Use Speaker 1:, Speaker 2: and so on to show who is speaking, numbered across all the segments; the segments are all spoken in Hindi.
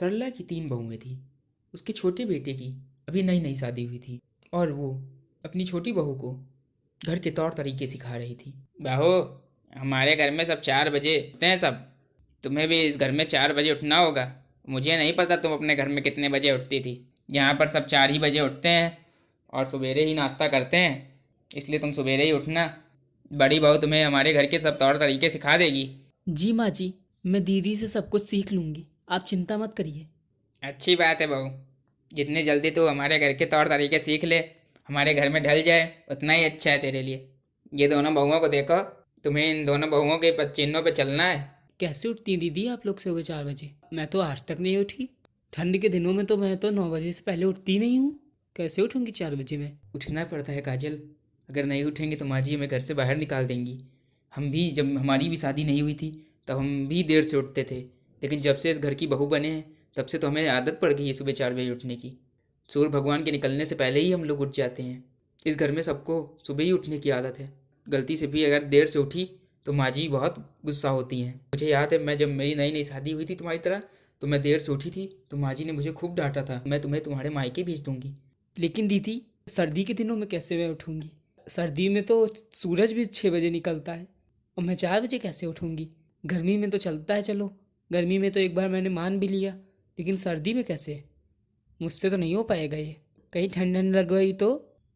Speaker 1: सरला की 3 बहुएं थीं। उसके छोटे बेटे की अभी नई नई शादी हुई थी और वो अपनी छोटी बहू को घर के तौर तरीके सिखा रही थी।
Speaker 2: बहू, हमारे घर में सब 4 बजे उठते हैं सब। तुम्हें भी इस घर में 4 बजे उठना होगा। मुझे नहीं पता तुम अपने घर में कितने बजे उठती थी। यहाँ पर सब 4 ही बजे उठते हैं और सवेरे ही नाश्ता करते हैं, इसलिए तुम सवेरे ही उठना। बड़ी बहू तुम्हें हमारे घर के सब तौर तरीके सिखा देगी।
Speaker 3: जी माँ जी, मैं दीदी से सब कुछ सीख लूँगी, आप चिंता मत करिए।
Speaker 2: अच्छी बात है बहू। जितनी जल्दी तू हमारे घर के तौर तरीके सीख ले, हमारे घर में ढल जाए, उतना ही अच्छा है तेरे लिए। ये दोनों बहुओं को देखो, तुम्हें इन दोनों बहुओं के चिन्हों पे चलना है।
Speaker 3: कैसे उठती हैं दीदी आप लोग सुबह 4 बजे? मैं तो आज तक नहीं उठी। ठंड के दिनों में तो मैं तो 9 बजे से पहले उठती नहीं हूँ। कैसे उठूँगी 4 बजे में?
Speaker 1: उठना पड़ता है काजल। अगर नहीं उठेंगे तो माँ जी हमें घर से बाहर निकाल देंगी। हम भी, जब हमारी भी शादी नहीं हुई थी तब हम भी देर से उठते थे, लेकिन जब से इस घर की बहू बने हैं तब से तो हमें आदत पड़ गई है सुबह 4 बजे उठने की। सूर्य भगवान के निकलने से पहले ही हम लोग उठ जाते हैं। इस घर में सबको सुबह ही उठने की आदत है। गलती से भी अगर देर से उठी तो माँ जी बहुत गुस्सा होती हैं। मुझे याद है, मैं जब मेरी नई नई शादी हुई थी तुम्हारी तरह, तो मैं देर से उठी थी तो माँ जी ने मुझे खूब डांटा था। मैं तुम्हें तुम्हारे मायके भेज दूंगी।
Speaker 3: लेकिन दीदी, सर्दी के दिनों में कैसे मैं उठूँगी? सर्दी में तो सूरज भी 6 बजे निकलता है और मैं 4 बजे कैसे उठूँगी? गर्मी में तो चलता है, चलो गर्मी में तो एक बार मैंने मान भी लिया, लेकिन सर्दी में कैसे? मुझसे तो नहीं हो पाएगा ये। कहीं ठंड ठंड लग गई तो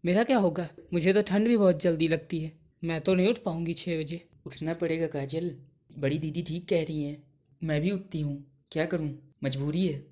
Speaker 3: मेरा क्या होगा? मुझे तो ठंड भी बहुत जल्दी लगती है। मैं तो नहीं उठ पाऊँगी 6 बजे।
Speaker 1: उठना पड़ेगा काजल, बड़ी दीदी ठीक कह रही हैं। मैं भी उठती हूँ, क्या करूँ, मजबूरी है।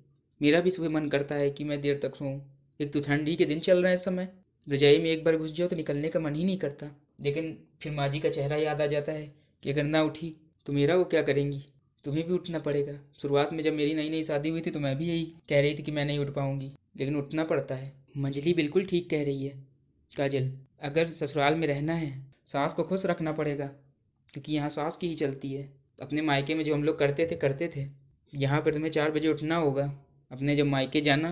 Speaker 1: मेरा भी सुबह मन करता है कि मैं देर तक सोऊं। एक तो ठंडी के दिन चल रहे हैं इस समय, रजाई में एक बार घुस जाओ तो निकलने का मन ही नहीं करता। लेकिन फिर माँ जी का चेहरा याद आ जाता है कि अगर ना उठी तो मेरा वो क्या करेंगी। तुम्हें भी उठना पड़ेगा। शुरुआत में जब मेरी नई नई शादी हुई थी तो मैं भी यही कह रही थी कि मैं नहीं उठ पाऊँगी, लेकिन उठना पड़ता है। मंजली बिल्कुल ठीक कह रही है काजल। अगर ससुराल में रहना है, सास को खुश रखना पड़ेगा, क्योंकि यहाँ सास की ही चलती है। अपने मायके में जो हम लोग करते थे। यहाँ पर तुम्हें 4 बजे उठना होगा। अपने जब मायके जाना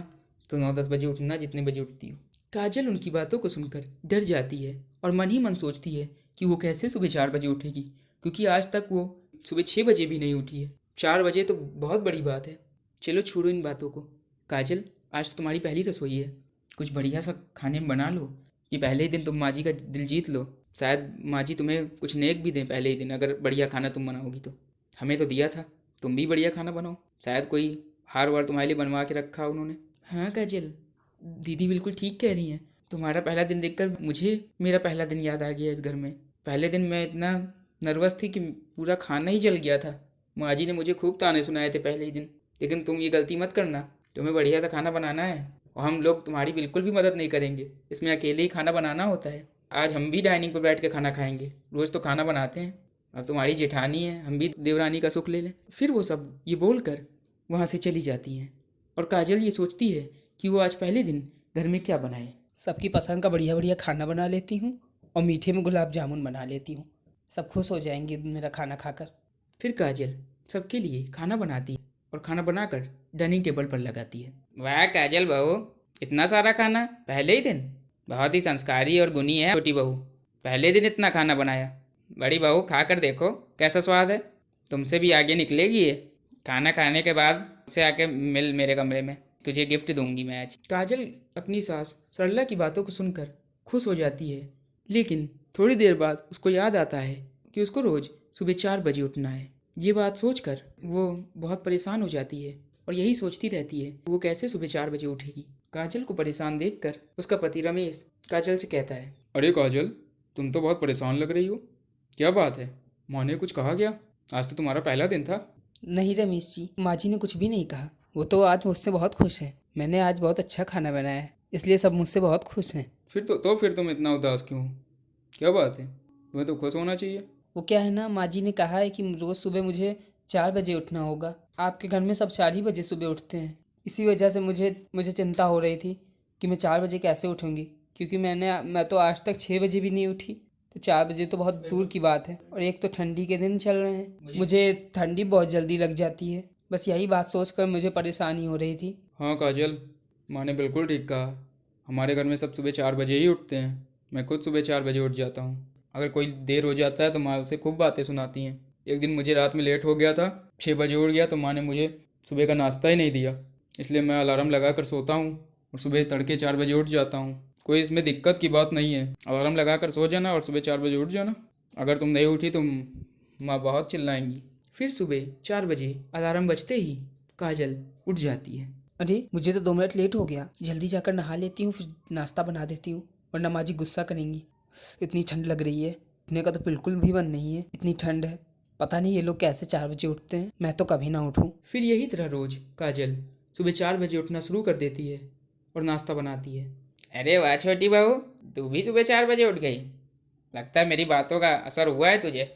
Speaker 1: तो 9-10 बजे उठना, जितने बजे उठती हो। काजल उनकी बातों को सुनकर डर जाती है और मन ही मन सोचती है कि वो कैसे सुबह 4 बजे उठेगी, क्योंकि आज तक वो सुबह 6 बजे भी नहीं उठी है। 4 बजे तो बहुत बड़ी बात है। चलो छोड़ो इन बातों को। काजल, आज तो तुम्हारी पहली रसोई है, कुछ बढ़िया सा खाने में बना लो कि पहले ही दिन तुम माँ जी का दिल जीत लो। शायद माँ जी तुम्हें कुछ नेक भी दें पहले ही दिन, अगर बढ़िया खाना तुम बनाओगी तो। हमें तो दिया था, तुम भी बढ़िया खाना बनाओ। शायद कोई हार वार तुम्हारे लिए बनवा के रखा उन्होंने। हाँ काजल, दीदी बिल्कुल ठीक कह रही हैं। तुम्हारा पहला दिन देखकर मुझे मेरा पहला दिन याद आ गया इस घर में। पहले दिन मैं इतना नर्वस थी कि पूरा खाना ही जल गया था। माँ जी ने मुझे खूब ताने सुनाए थे पहले ही दिन। लेकिन तुम ये गलती मत करना, तुम्हें बढ़िया सा खाना बनाना है और हम लोग तुम्हारी बिल्कुल भी मदद नहीं करेंगे। इसमें अकेले ही खाना बनाना होता है। आज हम भी डाइनिंग पर बैठ के खाना खाएंगे, रोज़ तो खाना बनाते हैं। अब तुम्हारी जेठानी है, हम भी देवरानी का सुख ले लें। फिर वो सब ये बोलकर वहाँ से चली जाती हैं और काजल ये सोचती है कि वो आज पहले दिन घर में क्या बनाए।
Speaker 3: सबकी पसंद का बढ़िया बढ़िया खाना बना लेती हूँ और मीठे में गुलाब जामुन बना लेती हूँ। सब खुश हो जाएंगे मेरा खाना खाकर।
Speaker 1: फिर काजल सबके लिए खाना बनाती है और खाना बनाकर डाइनिंग टेबल पर लगाती है।
Speaker 2: वाह काजल बहू, इतना सारा खाना पहले ही दिन! बहुत ही संस्कारी और गुणी है छोटी बहू। पहले दिन इतना खाना बनाया। बड़ी बहू, खा कर देखो कैसा स्वाद है। तुमसे भी आगे निकलेगी ये। खाना खाने के बाद से आके मिल मेरे कमरे में, तुझे गिफ्ट दूंगी मैं आज।
Speaker 1: काजल अपनी सास सरला की बातों को सुनकर खुश हो जाती है, लेकिन थोड़ी देर बाद उसको याद आता है कि उसको रोज़ सुबह 4 बजे उठना है। ये बात सोचकर वो बहुत परेशान हो जाती है और यही सोचती रहती है वो कैसे सुबह 4 बजे उठेगी। काजल को परेशान देखकर उसका पति रमेश काजल से कहता है, अरे काजल, तुम तो बहुत परेशान लग रही हो। क्या बात है, माँ ने कुछ कहा क्या? आज तो तुम्हारा पहला दिन था।
Speaker 3: नहीं रमेश जी, माँ जी ने कुछ भी नहीं कहा। वो तो आज मुझसे बहुत खुश है। मैंने आज बहुत अच्छा खाना बनाया है, इसलिए सब मुझसे बहुत खुश हैं।
Speaker 1: फिर तुम इतना उदास क्यों हो? क्या बात है, तुम्हें तो खुश होना चाहिए।
Speaker 3: वो क्या है ना, माँ जी ने कहा है कि रोज़ सुबह मुझे 4 बजे उठना होगा। आपके घर में सब 4 ही बजे सुबह उठते हैं। इसी वजह से मुझे मुझे चिंता हो रही थी कि मैं 4 बजे कैसे उठूँगी, क्योंकि मैं तो आज तक 6 बजे भी नहीं उठी। तो 4 बजे तो बहुत दूर की बात है। और एक तो ठंडी के दिन चल रहे हैं, मुझे ठंडी बहुत जल्दी लग जाती है। बस यही बात सोचकर मुझे परेशानी हो रही थी।
Speaker 1: हाँ काजल, माँ ने बिल्कुल ठीक कहा। हमारे घर में सब सुबह 4 बजे ही उठते हैं। मैं खुद सुबह 4 बजे उठ जाता हूँ। अगर कोई देर हो जाता है तो माँ उसे खूब बातें सुनाती हैं। एक दिन मुझे रात में लेट हो गया था, 6 बजे उठ गया तो माँ ने मुझे सुबह का नाश्ता ही नहीं दिया। इसलिए मैं अलार्म लगा कर सोता हूँ और सुबह तड़के 4 बजे उठ जाता हूँ। कोई इसमें दिक्कत की बात नहीं है। अलार्म लगा कर सो जाना और सुबह 4 बजे उठ जाना। अगर तुम नहीं उठी तो माँ बहुत चिल्लाएंगी। फिर सुबह 4 बजे अलार्म बजते ही काजल उठ जाती है।
Speaker 3: अरे मुझे तो 2 मिनट लेट हो गया, जल्दी जाकर नहा लेती हूँ, फिर नाश्ता बना देती हूँ, वरना माँ जी गुस्सा करेंगी। इतनी ठंड लग रही है, उठने का तो बिल्कुल भी मन नहीं है, इतनी ठंड है। पता नहीं ये लोग कैसे 4 बजे उठते हैं, मैं तो कभी ना उठूँ।
Speaker 1: फिर यही तरह रोज काजल सुबह 4 बजे उठना शुरू कर देती है और नाश्ता बनाती है।
Speaker 2: अरे वाह छोटी बहू, तू भी सुबह 4 बजे उठ गई। लगता है मेरी बातों का असर हुआ है तुझे।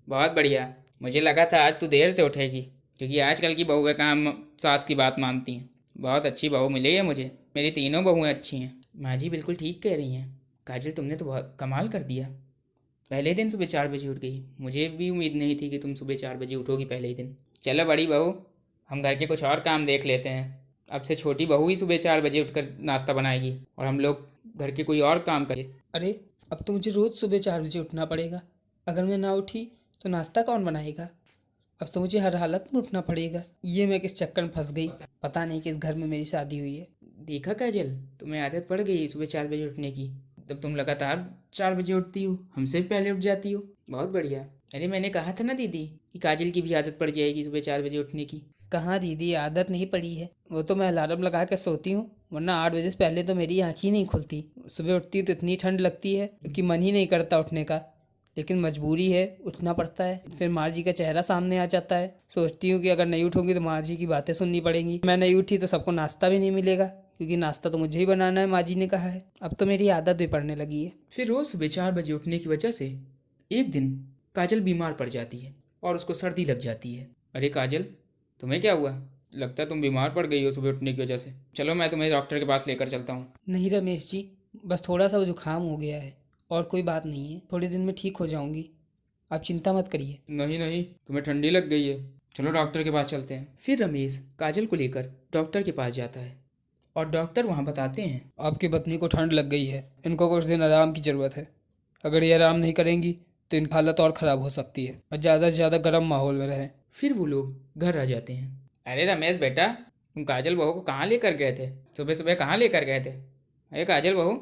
Speaker 2: बहुत बढ़िया। मुझे लगा था आज तू देर से उठेगी, क्योंकि आजकल की बहुएं कहाँ सास की बात मानती हैं। बहुत अच्छी बहू मिली है मुझे। मेरी तीनों बहुएं अच्छी हैं।
Speaker 1: माँ जी बिल्कुल ठीक कह रही हैं। काजल तुमने तो बहुत कमाल कर दिया। पहले दिन सुबह 4 बजे उठ गई। मुझे भी उम्मीद नहीं थी कि तुम सुबह 4 बजे उठोगी पहले ही दिन।
Speaker 2: चलो बड़ी बहू, हम घर के कुछ और काम देख लेते हैं। अब से छोटी बहू ही सुबह 4 बजे उठकर नाश्ता बनाएगी और हम लोग घर के कोई और काम करें।
Speaker 3: अरे अब तो मुझे रोज़ सुबह 4 बजे उठना पड़ेगा। अगर मैं ना उठी तो नाश्ता कौन बनाएगा? अब तो मुझे हर हालत में उठना पड़ेगा। ये मैं किस चक्कर में फंस गई, पता नहीं किस घर में मेरी शादी हुई है।
Speaker 1: देखा काजल, तुम्हें आदत पड़ गई सुबह 4 बजे उठने की। तब तुम लगातार 4 बजे उठती हो, हमसे भी पहले उठ जाती हो। बहुत बढ़िया। अरे मैंने कहा था ना दीदी कि काजल की भी आदत पड़ जाएगी सुबह 4 बजे उठने की।
Speaker 3: कहाँ दीदी, आदत नहीं पड़ी है। वो तो मैं अलार्म लगा के सोती हूँ, वरना 8 बजे से पहले तो मेरी आँख ही नहीं खुलती। सुबह उठती हूँ तो इतनी ठंड लगती है कि मन ही नहीं करता उठने का, लेकिन मजबूरी है, उठना पड़ता है। फिर माँ जी का चेहरा सामने आ जाता है। सोचती हूँ कि अगर नहीं उठूंगी तो माँ जी की बातें सुननी पड़ेंगी। मैं नहीं उठी तो सबको नाश्ता भी नहीं मिलेगा, क्योंकि नाश्ता तो मुझे ही बनाना है, माँ जी ने कहा है। अब तो मेरी आदत भी पड़ने लगी है।
Speaker 1: फिर रोज़ सुबह 4 बजे उठने की वजह से एक दिन काजल बीमार पड़ जाती है और उसको सर्दी लग जाती है। अरे काजल, तुम्हें क्या हुआ? लगता है तुम बीमार पड़ गई हो सुबह उठने की वजह से। चलो मैं तुम्हें डॉक्टर के पास लेकर चलता हूँ।
Speaker 3: नहीं रमेश जी, बस थोड़ा सा जुकाम हो गया है और कोई बात नहीं है। थोड़े दिन में ठीक हो जाऊंगी, आप चिंता मत करिए।
Speaker 1: नहीं नहीं, तुम्हें ठंडी लग गई है। चलो डॉक्टर के पास चलते हैं। फिर रमेश काजल को लेकर डॉक्टर के पास जाता है और डॉक्टर वहाँ बताते हैं,
Speaker 3: आपकी पत्नी को ठंड लग गई है, इनको कुछ दिन आराम की ज़रूरत है। अगर ये आराम नहीं करेंगी तो इनकी हालत और ख़राब हो सकती है और ज़्यादा से ज़्यादा गर्म माहौल में रहें।
Speaker 1: फिर वो लोग घर आ जाते हैं।
Speaker 2: अरे रमेश बेटा, तुम काजल बहू को कहाँ लेकर गए थे? सुबह सुबह कहाँ लेकर गए थे? अरे काजल बहू,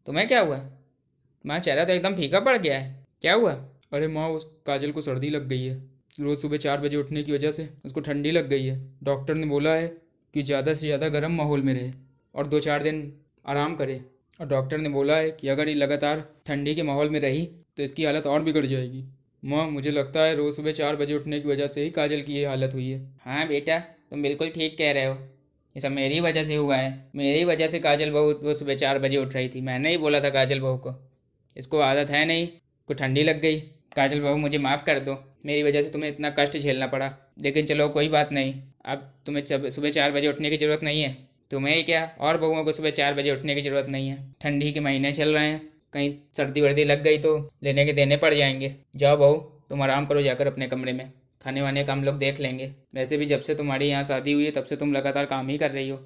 Speaker 2: तुम्हें क्या हुआ? तुम्हारा चेहरा तो एकदम फीका पड़ गया है, क्या हुआ?
Speaker 1: अरे माँ, उस काजल को सर्दी लग गई है। रोज़ सुबह 4 बजे उठने की वजह से उसको ठंडी लग गई है। डॉक्टर ने बोला है कि ज़्यादा से ज़्यादा गर्म माहौल में रहे और 2-4 दिन आराम करे। और डॉक्टर ने बोला है कि अगर ये लगातार ठंडी के माहौल में रही तो इसकी हालत और बिगड़ जाएगी। माँ, मुझे लगता है रोज़ सुबह 4 बजे उठने की वजह से ही काजल की ये हालत हुई है।
Speaker 2: हाँ बेटा, तुम बिल्कुल ठीक कह रहे हो। ये सब मेरी वजह से हुआ है। मेरी वजह से काजल बहू वो सुबह 4 बजे उठ रही थी। मैंने ही बोला था काजल बहू को, इसको आदत है नहीं, को ठंडी लग गई। काजल बहू मुझे माफ़ कर दो, मेरी वजह से तुम्हें इतना कष्ट झेलना पड़ा। लेकिन चलो कोई बात नहीं, अब तुम्हें सुबह 4 बजे उठने की ज़रूरत नहीं है। तुम्हें ही क्या, और बहुओं को सुबह 4 बजे उठने की ज़रूरत नहीं है। ठंडी के महीने चल रहे हैं, कहीं सर्दी वर्दी लग गई तो लेने के देने पड़ जाएंगे। जाओ बहू, तुम आराम करो जाकर अपने कमरे में। खाने वाने का हम लोग देख लेंगे। वैसे भी जब से तुम्हारी यहाँ शादी हुई है तब से तुम लगातार काम ही कर रही हो।